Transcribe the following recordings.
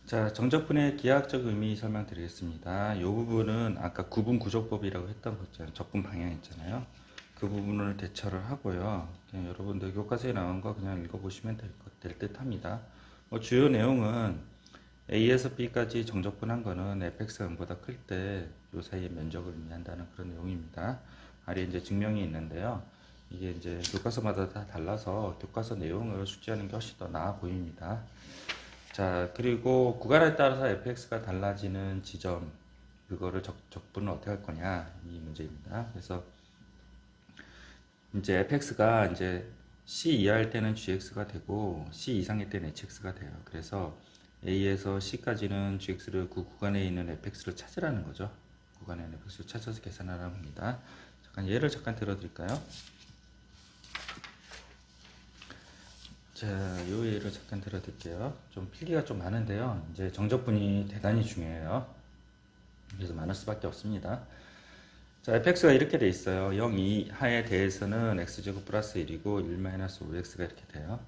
자, 정적분의 기하학적 의미 설명드리겠습니다. 이 부분은 아까 구분 구조법이라고 했던 거 있잖아요. 적분 방향 있잖아요. 그 부분을 대처를 하고요. 그냥 여러분들 교과서에 나온 거 그냥 읽어보시면 될 듯 합니다. 주요 내용은 A에서 B까지 정적분한 거는 fx가 0보다 클 때 이 사이의 면적을 의미한다는 그런 내용입니다. 아래 이제 증명이 있는데요. 이게 이제 교과서마다 다 달라서 교과서 내용을 숙지하는 게 훨씬 더 나아 보입니다. 자, 그리고 구간에 따라서 fx가 달라지는 지점, 그거를 적분을 어떻게 할 거냐, 이 문제입니다. 그래서 이제 fx가 이제 c 이하일 때는 gx가 되고 c 이상일 때는 hx가 돼요. 그래서 a에서 c까지는 gx를 그 구간에 있는 fx를 찾으라는 거죠. 구간에 있는 fx를 찾아서 계산하라고 합니다. 예를 들어드릴까요? 자, 요 예를 잠깐 들어드릴게요. 좀 필기가 좀 많은데요. 이제 정적분이 대단히 중요해요. 그래서 많을 수밖에 없습니다. 자, fx가 이렇게 돼 있어요. 0 이하에 대해서는 x제곱 플러스 1이고 1 마이너스 5x가 이렇게 돼요.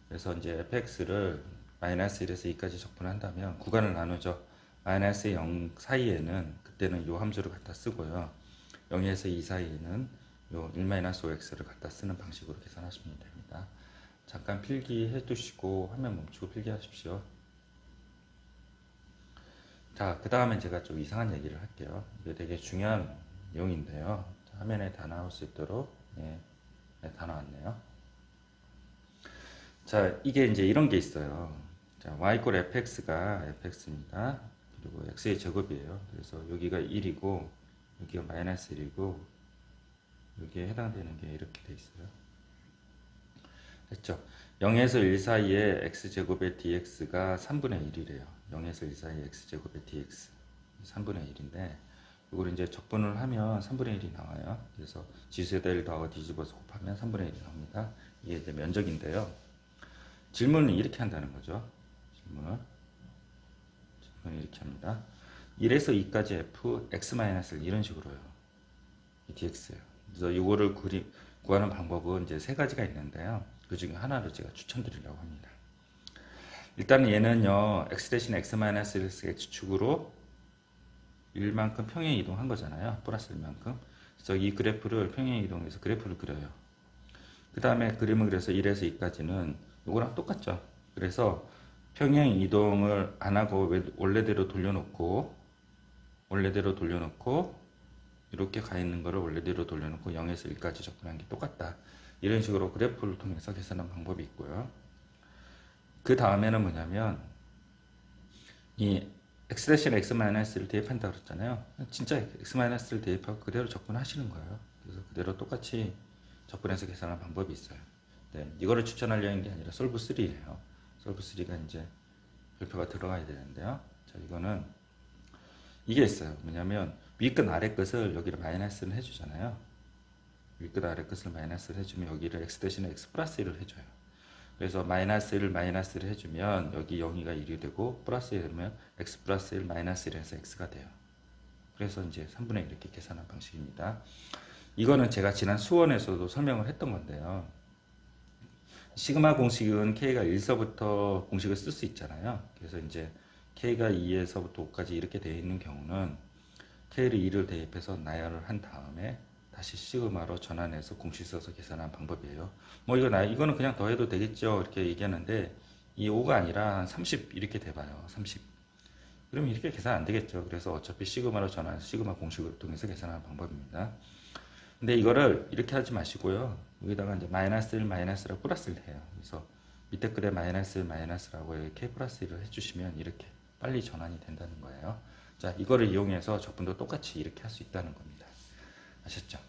그래서 이제 fx를 마이너스 1에서 2까지 적분한다면 구간을 나누죠. 마이너스 0 사이에는 그때는 요 함수를 갖다 쓰고요. 0에서 2 사이에는 요 1 마이너스 5x를 갖다 쓰는 방식으로 계산하시면 됩니다. 잠깐 필기해 두시고 화면 멈추고 필기하십시오. 자, 그 다음에 제가 좀 이상한 얘기를 할게요. 이게 되게 중요한 내용인데요. 화면에 다 나올 수 있도록 네, 다 나왔네요. 자, 이게 이제 이런 게 있어요. 자, y 이퀄 fx가 fx입니다. 그리고 x의 제곱이에요. 그래서 여기가 1이고 여기가 마이너스 1이고 여기에 해당되는 게 이렇게 돼 있어요. 됐죠? 0에서 1 사이에 x제곱의 dx가 3분의 1이래요. 0에서 1 사이에 x제곱의 dx 3분의 1인데 이걸 이제 적분을 하면 3분의 1이 나와요. 그래서 지수에다 1 더하고 뒤집어서 곱하면 3분의 1이 나옵니다. 이게 이제 면적인데요. 질문은 이렇게 한다는 거죠. 질문은 이렇게 합니다. 1에서 2까지 f x-를 이런 식으로요. dx예요. 그래서 이거를 구하는 방법은 이제 세 가지가 있는데요. 그 중에 하나를 제가 추천드리려고 합니다. 일단 얘는요, x 대신 x-1에서 x축으로 1만큼 평행 이동한 거잖아요. 플러스 1만큼. 그래서 이 그래프를 평행 이동해서 그래프를 그려요. 그 다음에 그림을 그려서 1에서 2까지는 이거랑 똑같죠. 그래서 평행 이동을 안 하고 원래대로 돌려놓고 이렇게 가 있는 거를 원래대로 돌려놓고 0에서 1까지 접근한 게 똑같다. 이런 식으로 그래프를 통해서 계산하는 방법이 있고요. 그 다음에는 뭐냐면 이 x 대신 x-를 대입한다고 그랬잖아요. 진짜 x-를 대입하고 그대로 접근하시는 거예요. 그래서 그대로 똑같이 접근해서 계산하는 방법이 있어요. 네, 이거를 추천하려는 게 아니라 솔브 3예요. 솔브 3가 이제 별표가 들어가야 되는데요. 자, 이거는 이게 있어요. 뭐냐면 위끝 아래 끝을 여기를 마이너스를 해주잖아요. 위끝 아래 끝을 마이너스를 해주면 여기를 x 대신에 x 플러스 1을 해줘요. 그래서 마이너스를 해주면 여기 0이가 1이 되고 플러스 1을 하면 x 플러스 1 마이너스 1에서 x가 돼요. 그래서 이제 3분의 1 이렇게 계산한 방식입니다. 이거는 제가 지난 수원에서도 설명을 했던 건데요. 시그마 공식은 k가 1서부터 공식을 쓸 수 있잖아요. 그래서 이제 k가 2에서부터 5까지 이렇게 되어 있는 경우는 k를 2를 대입해서 나열을 한 다음에 다시 시그마로 전환해서 공식 써서 계산하는 방법이에요. 이거는 그냥 더해도 되겠죠. 이렇게 얘기하는데 이 5가 아니라 한 30 이렇게 돼봐요. 30. 그러면 이렇게 계산 안 되겠죠. 그래서 어차피 시그마로 전환해서 시그마 공식을 통해서 계산하는 방법입니다. 근데 이거를 이렇게 하지 마시고요. 여기다가 이제 마이너스 1 마이너스라고 플러스를 해요. 그래서 밑에 글에 마이너스 1 마이너스라고 k 플러스 1을 해주시면 이렇게 빨리 전환이 된다는 거예요. 자, 이거를 이용해서 적분도 똑같이 이렇게 할 수 있다는 겁니다. 아셨죠?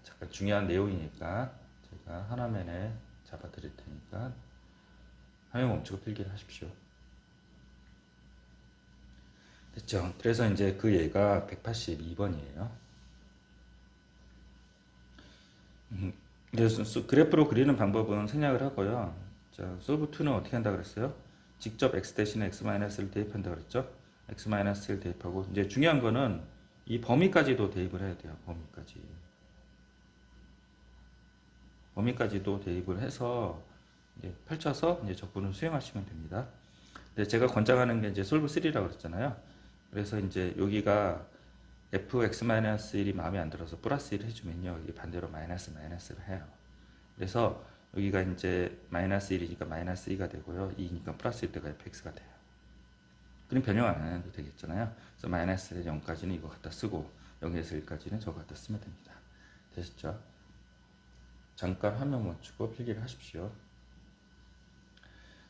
잠깐 중요한 내용이니까 제가 하나면에 잡아 드릴 테니까 화면 멈추고 필기를 하십시오. 됐죠? 그래서 이제 그 예가 182번이에요. 그래서 그래프로 그리는 방법은 생략을 하고요. 자, 솔브2는 어떻게 한다 그랬어요? 직접 x 대신에 x-를 대입한다 그랬죠? x-를 대입하고 이제 중요한 거는 이 범위까지도 대입을 해야 돼요. 범위까지도 대입을 해서 이제 펼쳐서 이제 적분을 수행하시면 됩니다. 근데 제가 권장하는 게 이제 솔브 3라고 그랬잖아요. 그래서 이제 여기가 fx-1이 마음에 안 들어서 플러스 1 해주면요. 이게 반대로 마이너스를 해요. 그래서 여기가 이제 마이너스 1이니까 마이너스 2가 되고요. 2니까 플러스 1 때가 fx가 돼요. 그럼 변형 안 해도 되겠잖아요. 그래서 마이너스 0까지는 이거 갖다 쓰고 0에서 1까지는 저거 갖다 쓰면 됩니다. 되셨죠? 잠깐 화면 멈추고 필기를 하십시오.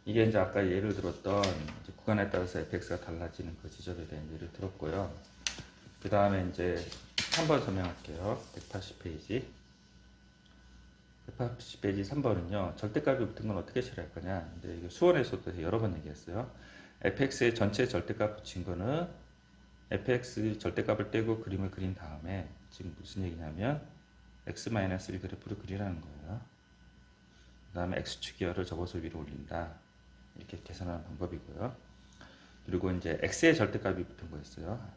이게 이제 아까 예를 들었던 이제 구간에 따라서 fx가 달라지는 그 지점에 대한 예를 들었고요. 그 다음에 이제 한번 설명할게요. 180페이지. 180페이지 3번은요. 절대값이 붙은 건 어떻게 처리할 거냐. 근데 이거 수원에서도 여러 번 얘기했어요. fx의 전체 절대값 붙인 거는 fx 절대값을 떼고 그림을 그린 다음에 지금 무슨 얘기냐면 x-1 그래프를 그리라는 거예요. 그 다음에 x축이열을 접어서 위로 올린다. 이렇게 계산하는 방법이고요. 그리고 이제 x의 절대값이 붙은 거였어요.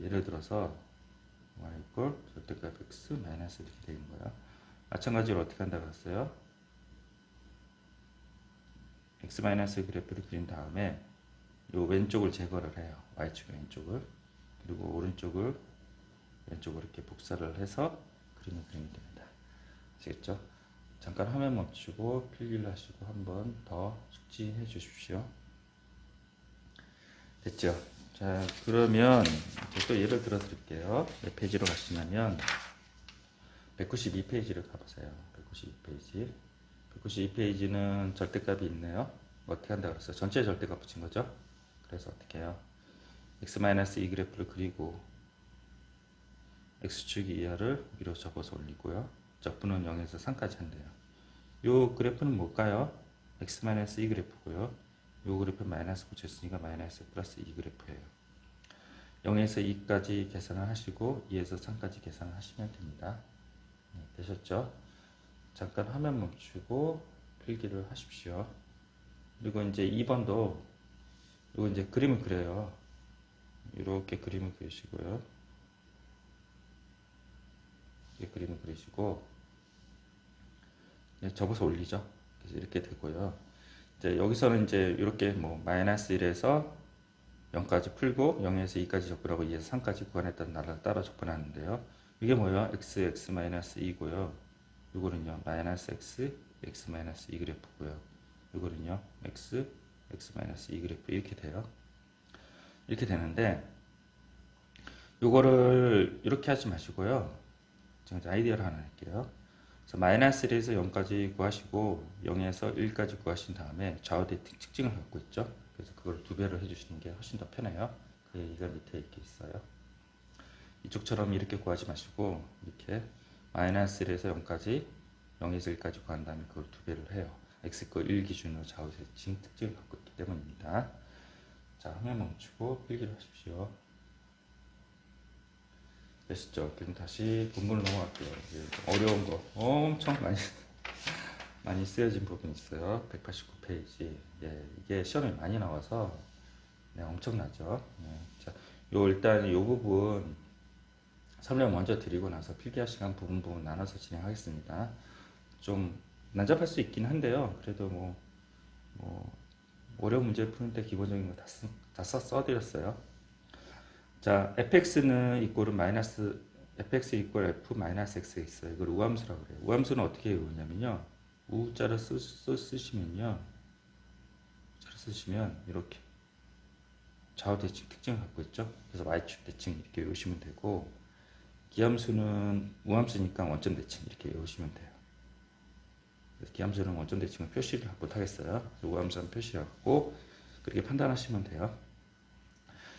예를 들어서 y 이꼴 절대값 x 마이너스 이렇게 되는 거예요. 마찬가지로 어떻게 한다고 했어요? x 마이너스 그래프를 그린 다음에 요 왼쪽을 제거를 해요. y축의 왼쪽을. 그리고 오른쪽을 왼쪽으로 이렇게 복사를 해서 그림을 그리면 됩니다. 아시겠죠? 잠깐 화면 멈추고 필기를 하시고 한 번 더 숙지해 주십시오. 됐죠? 자, 그러면 또 예를 들어 드릴게요. 몇 페이지로 가시냐면 192페이지를 가보세요. 192페이지. 192페이지는 절대값이 있네요. 어떻게 한다고 그랬어요? 전체 절대값 붙인 거죠? 그래서 어떻게 해요? x-2 그래프를 그리고 x축 이하를 위로 접어서 올리고요. 적분은 0에서 3까지 한대요. 요 그래프는 뭘까요? x-2 그래프고요. 요 그래프 마이너스 붙였으니까 마이너스 플러스 2 그래프예요. 0에서 2까지 계산을 하시고 2에서 3까지 계산을 하시면 됩니다. 네, 되셨죠? 잠깐 화면 멈추고 필기를 하십시오. 그리고 이제 2번도 이거 이제 그림을 그려요. 이렇게 그림을 그리시고요. 이렇게 그림을 그리시고 접어서 올리죠. 그래서 이렇게 되고요. 이제 여기서는 이제 이렇게 뭐 마이너스 1에서 0까지 풀고 0에서 2까지 접근하고 2에서 3까지 구간에 따라 접근하는데요. 이게 뭐예요? x 마이너스 2고요. 이거는요 마이너스 x 마이너스 2 그래프고요. 이거는요 x 마이너스 2 그래프 이렇게 돼요. 이렇게 되는데 요거를 이렇게 하지 마시고요. 제가 아이디어를 하나 할게요. 그래서 마이너스 1에서 0까지 구하시고 0에서 1까지 구하신 다음에 좌우대 특징을 갖고 있죠. 그래서 그걸 두 배로 해주시는 게 훨씬 더 편해요. 그 얘기가 밑에 이렇게 있어요. 이쪽처럼 이렇게 구하지 마시고 이렇게 마이너스 1에서 0까지 0에서 1까지 구한 다음에 그걸 두 배를 해요. x 거 1 기준으로 좌우 대칭 특징을 갖고 있기 때문입니다. 자, 화면 멈추고 필기를 하십시오. 되시죠? 그럼 다시 본문으로 넘어갈게요. 어려운 거 엄청 많이 쓰여진 부분이 있어요. 189페이지. 예, 이게 시험에 많이 나와서 네, 엄청나죠. 네. 자, 일단 요 부분 설명 먼저 드리고 나서 필기할 시간 부분 나눠서 진행하겠습니다. 좀 난잡할 수 있긴 한데요. 그래도 뭐 어려운 문제 푸는데 기본적인 거 다 써드렸어요. 자, fx는 이꼴은 마이너스 fx 이꼴 f 마이너스 x가 있어요. 이걸 우함수라고 그래요. 우함수는 어떻게 외우냐면요. 우자를 쓰시면요. 이렇게 좌우 대칭 특징을 갖고 있죠. 그래서 y축 대칭 이렇게 외우시면 되고 기함수는 우함수니까 원점 대칭 이렇게 외우시면 돼요. 그래서 기함수는 원점 대칭을 표시를 못하겠어요. 우함수는 표시하고 그렇게 판단하시면 돼요.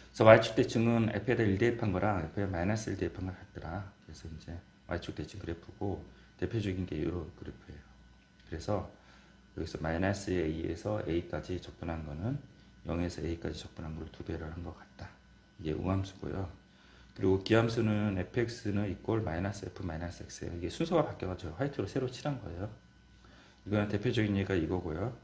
그래서 y축 대칭은 f에다 1 대입한 거랑 f에 마이너스 1 대입한 거 같더라. 그래서 이제 y축 대칭 그래프고 대표적인 게 이런 그래프예요. 그래서 여기서 마이너스 a에서 a까지 접근한 거는 0에서 a까지 접근한 걸 두 배를 한 것 같다. 이게 우함수고요. 그리고 기함수는 fx는 이꼴 마이너스 f 마이너스 x예요. 이게 순서가 바뀌어가지고 화이트로 새로 칠한 거예요. 이거는 대표적인 예가 이거고요.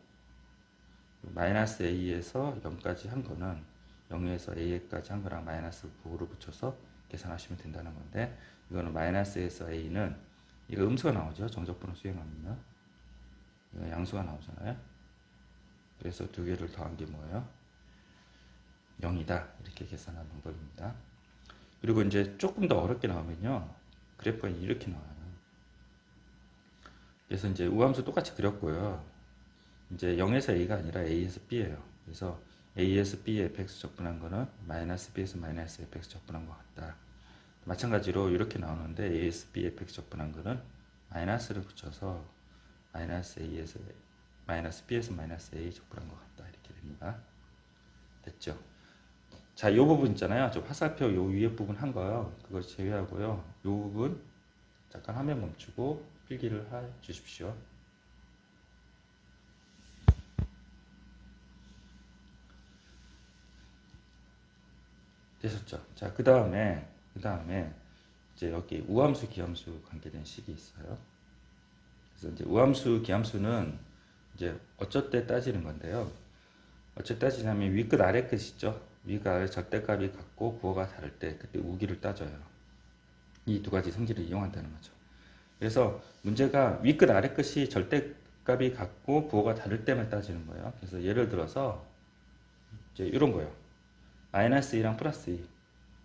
마이너스 a에서 0까지 한 거는 0에서 a까지 한 거랑 마이너스 9로 붙여서 계산하시면 된다는 건데 이거는 마이너스에서 a는 이거 음수가 나오죠. 정적분을 수행하면 이거 양수가 나오잖아요. 그래서 두 개를 더한 게 뭐예요? 0이다. 이렇게 계산하는 방법입니다. 그리고 이제 조금 더 어렵게 나오면요. 그래프가 이렇게 나와요. 그래서 이제 우함수 똑같이 그렸고요. 이제 0에서 A가 아니라 A에서 B예요. 그래서 A에서 B에 fx 적분한 거는 마이너스 B에서 마이너스 fx 적분한 것 같다. 마찬가지로 이렇게 나오는데 A에서 B fx 적분한 거는 마이너스를 붙여서 마이너스 A에서 마이너스 B에서 마이너스 A 적분한 것 같다. 이렇게 됩니다. 됐죠? 자, 요 부분 있잖아요. 저 화살표 요 위에 부분 한 거요. 그걸 제외하고요. 요 부분 잠깐 화면 멈추고 필기를 해 주십시오. 되셨죠? 자, 그 다음에 이제 여기 우함수, 기함수 관계된 식이 있어요. 그래서 이제 우함수, 기함수는 이제 어쩔 때 따지는 건데요. 어쩔 때 따지냐면 위끝 아래 끝 있죠. 위가 아래 절대값이 같고 부호가 다를 때 그때 우기를 따져요. 이 두 가지 성질을 이용한다는 거죠. 그래서 문제가 위끝 아래 끝이 절대값이 같고 부호가 다를 때만 따지는 거예요. 그래서 예를 들어서 이제 이런 거예요. 마이너스 2랑 플러스 2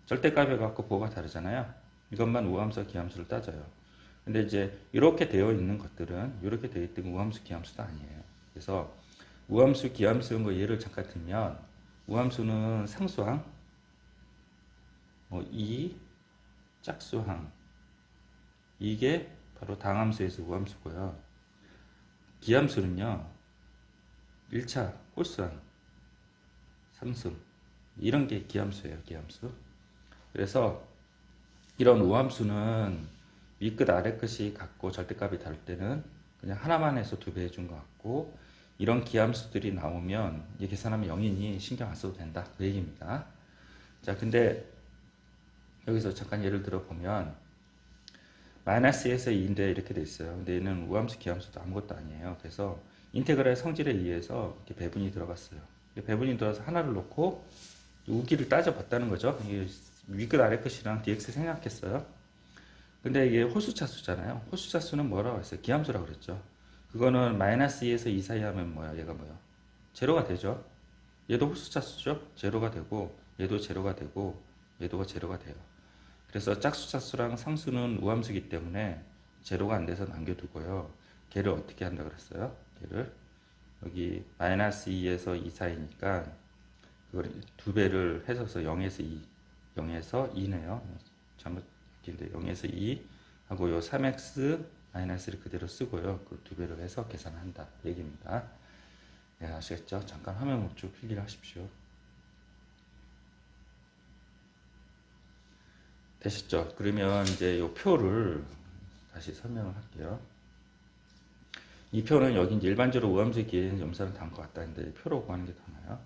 절대값이 같고 부호가 다르잖아요. 이것만 우함수, 기함수를 따져요. 근데 이제 이렇게 되어 있는 것들은 이렇게 되어 있던 우함수, 기함수도 아니에요. 그래서 우함수, 기함수 거 예를 잠깐 들면 우함수는 상수항, 뭐 2, 짝수항 이게 바로 당함수에서 우함수고요. 기함수는요 1차 홀수항, 3승 이런 게 기함수예요. 기함수. 그래서 이런 우함수는 위끝 아래 끝이 같고 절대값이 다를 때는 그냥 하나만 해서 2배 해준 것 같고 이런 기함수들이 나오면 이 계산하면 0이니 신경 안 써도 된다 그 얘기입니다. 자, 근데 여기서 잠깐 예를 들어 보면 마이너스 2에서 2인데 이렇게 돼 있어요. 근데 얘는 우함수, 기함수도 아무것도 아니에요. 그래서 인테그랄 성질에 의해서 이렇게 배분이 들어갔어요. 배분이 들어서 하나를 놓고 우기를 따져봤다는 거죠. 이게 위끝 아래 끝이랑 dx 생략했어요. 근데 이게 홀수차수잖아요. 홀수차수는 뭐라고 했어요? 기함수라고 그랬죠. 그거는 마이너스 2에서 2 사이 하면 뭐야? 얘가 뭐야? 제로가 되죠. 얘도 홀수차수죠. 제로가 되고 얘도 제로가 되고 얘도가 제로가 돼요. 그래서 짝수차수랑 상수는 우함수기 때문에 제로가 안 돼서 남겨두고요. 걔를 어떻게 한다 그랬어요? 걔를 여기 마이너스 2에서 2 사이니까 그걸 2배를 해서서 0에서 2 0에서 2네요. 잘못 근데 0에서 2 하고 요 3x 마이너스를 그대로 쓰고요. 그 2배를 해서 계산한다. 얘기입니다. 네, 아시겠죠? 잠깐 화면 멈추고 필기를 하십시오. 되셨죠? 그러면 이제 요 표를 다시 설명을 할게요. 이 표는 여기 이제 일반적으로 우함수 기회는 염산을 담은 것 같다. 근데 표로 구하는 게 더 나아요.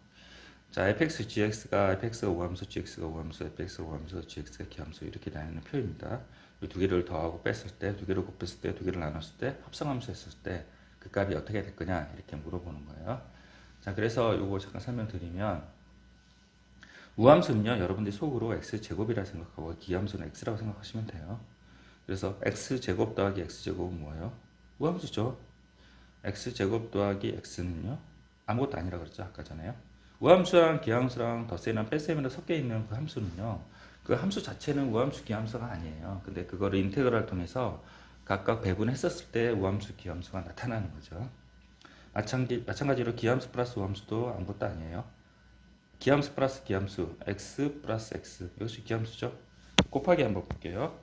자, fx, gx가 fx가 우함수, gx가 우함수, fx가 우함수, gx가 기함수 이렇게 나뉘는 표입니다. 이 두 개를 더하고 뺐을 때, 두 개를 곱했을 때, 두 개를 나눴을 때, 합성함수 했을 때 그 값이 어떻게 될 거냐 이렇게 물어보는 거예요. 자, 그래서 이거 잠깐 설명드리면 우함수는요, 여러분들이 속으로 x제곱이라 생각하고 기함수는 x라고 생각하시면 돼요. 그래서 x제곱 더하기 x제곱은 뭐예요? 우함수죠. x제곱 더하기 x는요, 아무것도 아니라 그랬죠, 아까 전에요. 우함수랑 기함수랑 덧셈이랑 뺄셈이랑 섞여 있는 그 함수는요, 그 함수 자체는 우함수, 기함수가 아니에요. 근데 그거를 인테그랄을 통해서 각각 배분했었을 때 우함수, 기함수가 나타나는 거죠. 마찬가지로 기함수 플러스 우함수도 아무것도 아니에요. 기함수 플러스 기함수, x 플러스 x, 이것이 기함수죠. 곱하기 한번 볼게요.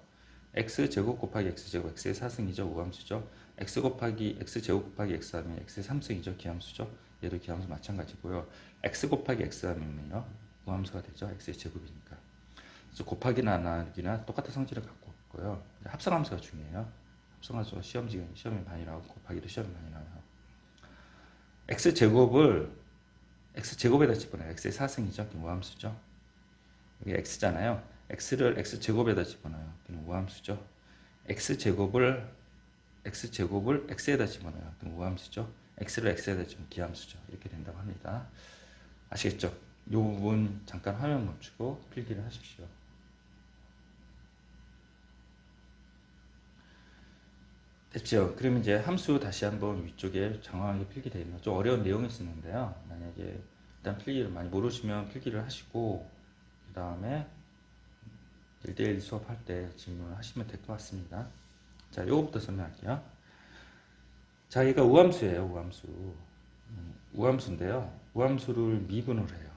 x제곱 곱하기 x제곱, x의 4승이죠. 우함수죠. x 곱하기 x제곱 곱하기 x 하면 x의 3승이죠. 기함수죠. 얘도 기함수 마찬가지고요. x 곱하기 x 하면요. 우함수가 되죠. x의 제곱이니까. 그래서 곱하기나 나누기나 똑같은 성질을 갖고 있고요. 합성함수가 중요해요. 합성함수가 시험에 많이 나오고 곱하기도 시험에 많이 나와요. x제곱에다 집어넣어요. x의 4승이죠. 우함수죠. 여기 x잖아요. x를 x제곱에다 집어넣어요. 우함수죠. x제곱을 x에다 집어넣어요. 우함수죠. x를 x에다 집어넣으면 기함수죠. 이렇게 된다고 합니다. 아시겠죠? 이 부분 잠깐 화면 멈추고 필기를 하십시오. 됐죠? 그러면 이제 함수 다시 한번 위쪽에 장황하게 필기되어 있는 좀 어려운 내용이 있었는데요. 만약에 일단 필기를 많이 모르시면 필기를 하시고 그 다음에 1대1 수업할 때 질문을 하시면 될 것 같습니다. 자, 요거부터 설명할게요. 자, 얘가 우함수예요. 우함수. 우함수인데요. 우함수를 미분을 해요.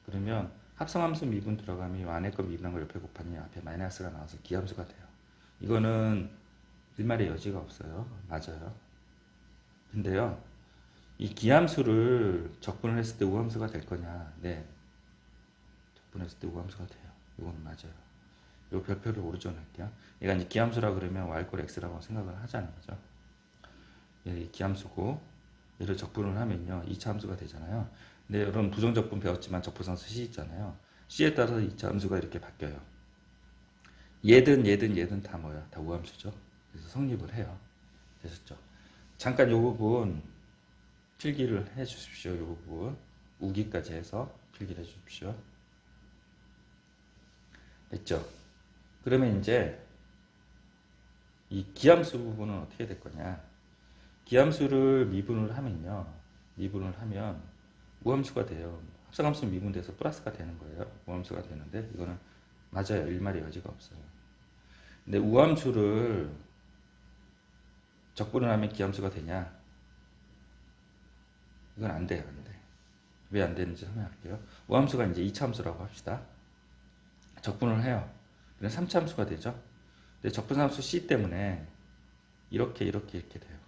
그러면 합성함수 미분 들어가면 이 안에 거 미분한 걸 옆에 곱하니 앞에 마이너스가 나와서 기함수가 돼요. 이거는 일말의 여지가 없어요. 맞아요. 근데요, 이 기함수를 적분을 했을 때 우함수가 될 거냐? 네. 적분했을 때 우함수가 돼요. 이거는 맞아요. 요 별표를 오른쪽으로 할게요. 얘가 이제 기함수라 그러면 y 꼴 x라고 생각을 하자는 거죠. 얘 기함수고 얘를 적분을 하면요 2차 함수가 되잖아요. 근데 여러분 부정적분 배웠지만 적분상수 C 있잖아요. C에 따라서 2차 함수가 이렇게 바뀌어요. 얘든 다 뭐야? 다 우함수죠. 그래서 성립을 해요. 되셨죠? 잠깐 요 부분 필기를 해 주십시오. 요 부분 우기까지 해서 필기를 해 주십시오. 됐죠? 그러면 이제 이 기함수 부분은 어떻게 될 거냐? 기함수를 미분을 하면요. 미분을 하면 우함수가 돼요. 합성함수 미분돼서 플러스가 되는 거예요. 우함수가 되는데 이거는 맞아요. 일말의 여지가 없어요. 근데 우함수를 적분을 하면 기함수가 되냐? 이건 안 돼요. 안 돼. 왜 안 되는지 설명할게요. 우함수가 이제 2차 함수라고 합시다. 적분을 해요. 그럼 3차 함수가 되죠. 근데 적분함수 C 때문에 이렇게 돼요.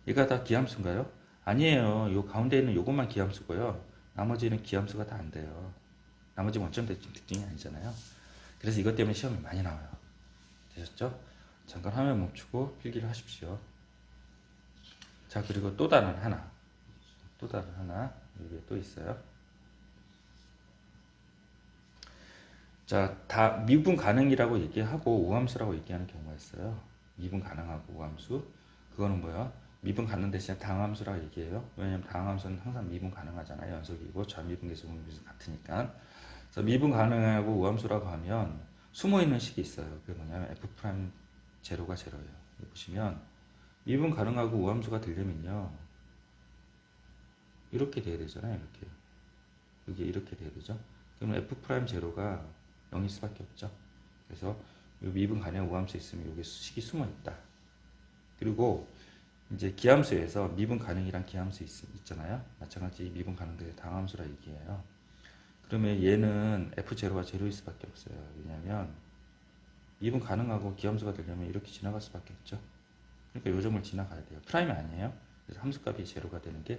얘가 다 기함수인가요? 아니에요. 요 가운데 있는 요것만 기함수고요. 나머지는 기함수가 다 안 돼요. 나머지 원점 특징이 아니잖아요. 그래서 이것 때문에 시험이 많이 나와요. 되셨죠? 잠깐 화면 멈추고 필기를 하십시오. 자, 그리고 또 다른 하나. 여기 또 있어요. 자, 다 미분 가능이라고 얘기하고 우함수라고 얘기하는 경우가 있어요. 미분 가능하고 우함수. 그거는 뭐야? 미분 가능 대신에 당함수라고 얘기해요. 왜냐면 당함수는 항상 미분 가능하잖아요. 연속이고 좌미분 계수 분비수 같으니까. 그래서 미분 가능하고 우함수라고 하면 숨어있는 식이 있어요. 그게 뭐냐면 f 프라임 제로가 제로예요. 여기 보시면 미분 가능하고 우함수가 되려면요. 이렇게 돼야 되잖아요. 이렇게. 이게 이렇게 돼야 되죠. 그러면 f 프라임 제로가 0일 수밖에 없죠. 그래서 이 미분 가능 우함수 있으면 여기 식이 숨어 있다. 그리고 이제 기함수에서 미분 가능이란 기함수 있잖아요. 마찬가지 미분 가능들의 당함수라 얘기해요. 그러면 얘는 f0가 제로일 수밖에 없어요. 왜냐하면 미분 가능하고 기함수가 되려면 이렇게 지나갈 수밖에 없죠. 그러니까 요 점을 지나가야 돼요. 프라임이 아니에요. 그래서 함수값이 제로가 되는 게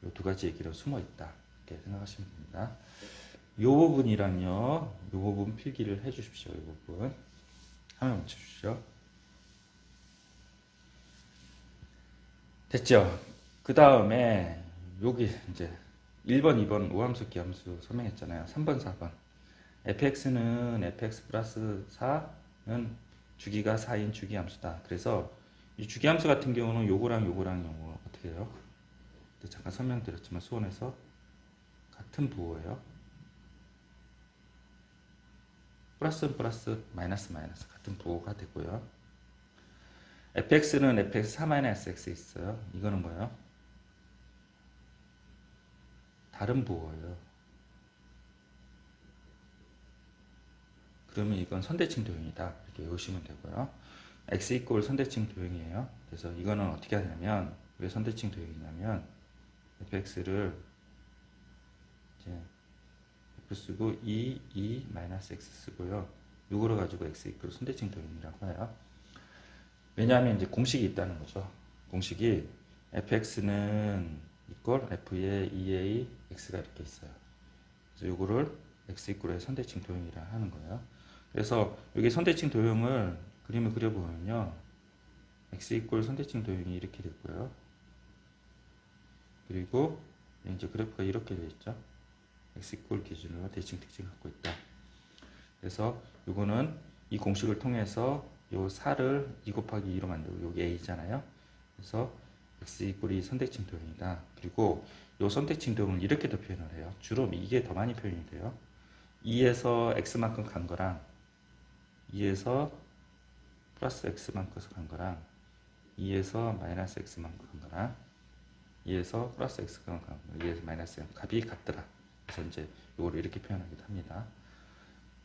이 두 가지 얘기로 숨어 있다. 이렇게 생각하시면 됩니다. 요 부분이랑요. 요 부분 필기를 해 주십시오. 이 부분. 화면 멈춰주십시오. 됐죠? 그 다음에 여기 이제 1번, 2번 우함수, 기함수 설명했잖아요. 3번, 4번. fx는 fx 플러스 4는 주기가 4인 주기함수다. 그래서 이 주기함수 같은 경우는 요거랑 어떻게 해요? 잠깐 설명드렸지만 수원에서 같은 부호예요. 플러스 마이너스 같은 부호가 되고요. fx는 fx 4-x 있어요. 이거는 뭐예요? 다른 부호예요. 그러면 이건 선대칭 도형이다. 이렇게 외우시면 되고요. x 이꼴 선대칭 도형이에요. 그래서 이거는 어떻게 하냐면 왜 선대칭 도형이냐면 fx를 이제 f 쓰고 2 마이너스 x 쓰고요. 이거를 가지고 x 이꼴 선대칭 도형이라고 해요. 왜냐하면 이제 공식이 있다는 거죠. 공식이 fx는 이꼴 f의 2a x가 이렇게 있어요. 그래서 이거를 x 이꼴의 선대칭 도형이라 하는 거예요. 그래서 여기 선대칭 도형을 그림을 그려보면요. x 이꼴 선대칭 도형이 이렇게 됐고요. 그리고 이제 그래프가 이렇게 되어 있죠. x 이꼴 기준으로 대칭 특징을 갖고 있다. 그래서 이거는 이 공식을 통해서 요 4를 2 곱하기 2로 만들고 여기 a잖아요. 그래서 x 이꼴이 선대칭 도형이다. 그리고 요 선대칭 도형을 이렇게도 표현을 해요. 주로 이게 더 많이 표현이 돼요. 2에서 x만큼 간 거랑 2에서 플러스 x만큼 간 거랑 2에서 마이너스 x만큼 간 거랑 2에서 플러스 x만큼 간 거랑 2에서 마이너스 값이 같더라. 그래서 이제 이거를 이렇게 표현하기도 합니다.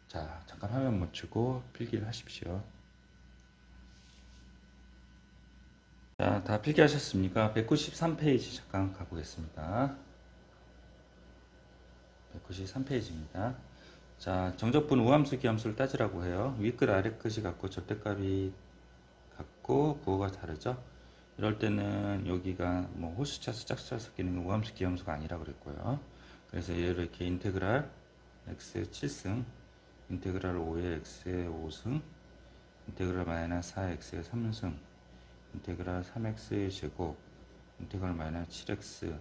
자, 잠깐 화면 멈추고 필기를 하십시오. 자, 다 필기하셨습니까? 193페이지 잠깐 가보겠습니다. 193페이지입니다. 자, 정적분 우함수 기함수를 따지라고 해요. 윗끝 아래끝이 같고 절대값이 같고 부호가 다르죠. 이럴 때는 여기가 뭐 호수차수 짝수차 섞이는 건 우함수 기함수가 아니라 그랬고요. 그래서 얘를 이렇게 인테그랄 x의 7승, 인테그랄 5의 x의 5승, 인테그랄 마이너스 4x의 3승, 인테그랄 3x의 제곱, 인테그랄 마이너스 7x,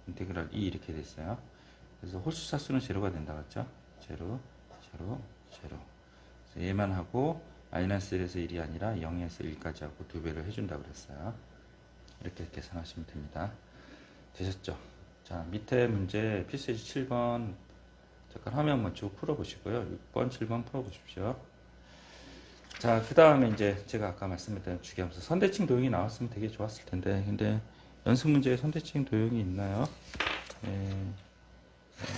인테그랄 2 이렇게 됐어요. 그래서 홀수차수는 제로가 된다 그랬죠? 제로, 제로, 제로. 그래서 얘만 하고 마이너스 1에서 1이 아니라 0에서 1까지 하고 두 배를 해준다 그랬어요. 이렇게 계산하시면 됩니다. 되셨죠? 자, 밑에 문제 필수예제 7번 잠깐 화면 먼저 풀어보시고요. 6번, 7번 풀어보십시오. 자, 그 다음에 이제 제가 아까 말씀드린 주기함수 선대칭 도형이 나왔으면 되게 좋았을 텐데, 근데 연습 문제에 선대칭 도형이 있나요?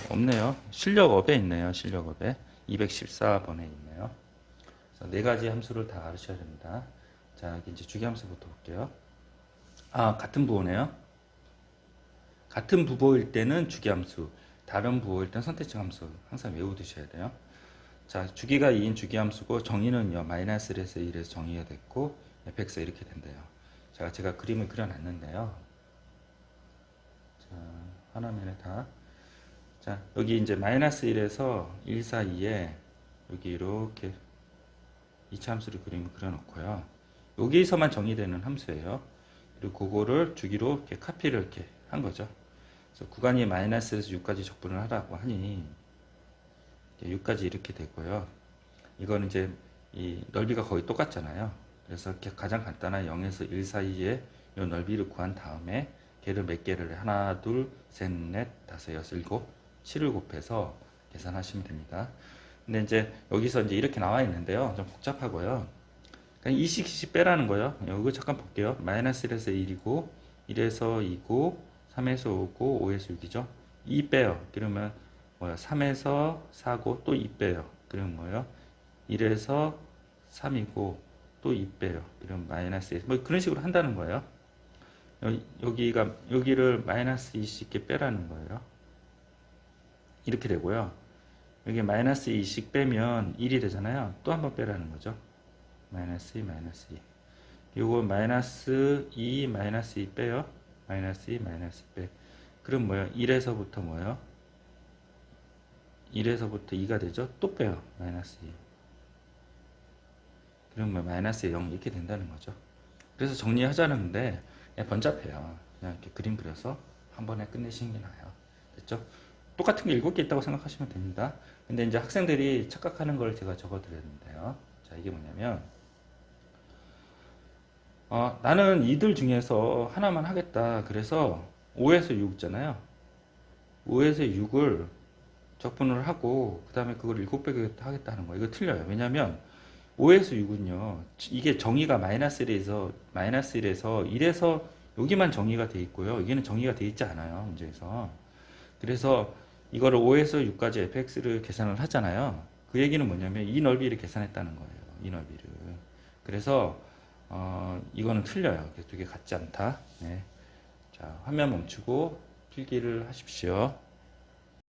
없네요. 실력업에 있네요. 실력업에 214번에 있네요. 그래서 네 가지 함수를 다 알으셔야 됩니다. 자, 여기 이제 주기함수부터 볼게요. 아, 같은 부호네요. 같은 부호일 때는 주기함수, 다른 부호일 때는 선택적 함수 항상 외워두셔야 돼요. 자, 주기가 2인 주기함수고 정의는요 마이너스 1에서 1에서 정의가 됐고 fx가 이렇게 된대요. 제가 그림을 그려놨는데요. 자, 하나면에 다. 자, 여기 이제 마이너스 1에서 1 사이에 여기 이렇게 이차함수를 그림을 그려놓고요. 여기서만 정의되는 함수예요. 그리고 그거를 주기로 이렇게 카피를 이렇게 한 거죠. 그래서 구간이 마이너스에서 6까지 적분을 하라고 하니 6까지 이렇게 되고요. 이건 이제 이 넓이가 거의 똑같잖아요. 그래서 이렇게 가장 간단한 0에서 1 사이에 이 넓이를 구한 다음에 걔를 몇 개를 하나, 둘, 셋, 넷, 다섯, 여섯, 일곱, 7을 곱해서 계산하시면 됩니다. 근데 이제 여기서 이제 이렇게 나와 있는데요. 좀 복잡하고요. 그냥 2씩 2씩 빼라는 거예요. 이거 잠깐 볼게요. 마이너스 1에서 1이고 1에서 2고 3에서 5고 5에서 6이죠. 2 빼요. 그러면 뭐야? 3에서 4고 또 2 빼요. 그러면 뭐예요? 1에서 3이고 또 2 빼요. 그러면 마이너스 1. 뭐 그런 식으로 한다는 거예요. 여기를 마이너스 2씩 이렇게 빼라는 거예요. 이렇게 되고요. 여기 마이너스 2씩 빼면 1이 되잖아요. 또 한 번 빼라는 거죠. 마이너스 2, 마이너스 2. 요거 마이너스 2, 마이너스 2 빼요. 마이너스 2, 마이너스 2 빼. 그럼 뭐예요? 1에서부터 뭐예요? 1에서부터 2가 되죠? 또 빼요. 마이너스 2. 그럼 뭐 마이너스 0 이렇게 된다는 거죠. 그래서 정리하자는데 번잡해요. 그냥 이렇게 그림 그려서 한 번에 끝내시는 게 나아요. 됐죠? 똑같은 게 7개 있다고 생각하시면 됩니다. 근데 이제 학생들이 착각하는 걸 제가 적어 드렸는데요. 자, 이게 뭐냐면 나는 이들 중에서 하나만 하겠다. 그래서 5에서 6 있잖아요. 5에서 6을 적분을 하고 그 다음에 그걸 7배 하겠다는 거예요. 이거 틀려요. 왜냐면 5에서 6은요. 이게 정의가 마이너스 1에서 1에서 여기만 정의가 돼 있고요. 여기는 정의가 돼 있지 않아요. 문제에서. 그래서 이거를 5에서 6까지 fx를 계산을 하잖아요. 그 얘기는 뭐냐면 이 넓이를 계산했다는 거예요. 이 넓이를. 그래서 이거는 틀려요. 두 개 같지 않다. 네. 자, 화면 멈추고 필기를 하십시오.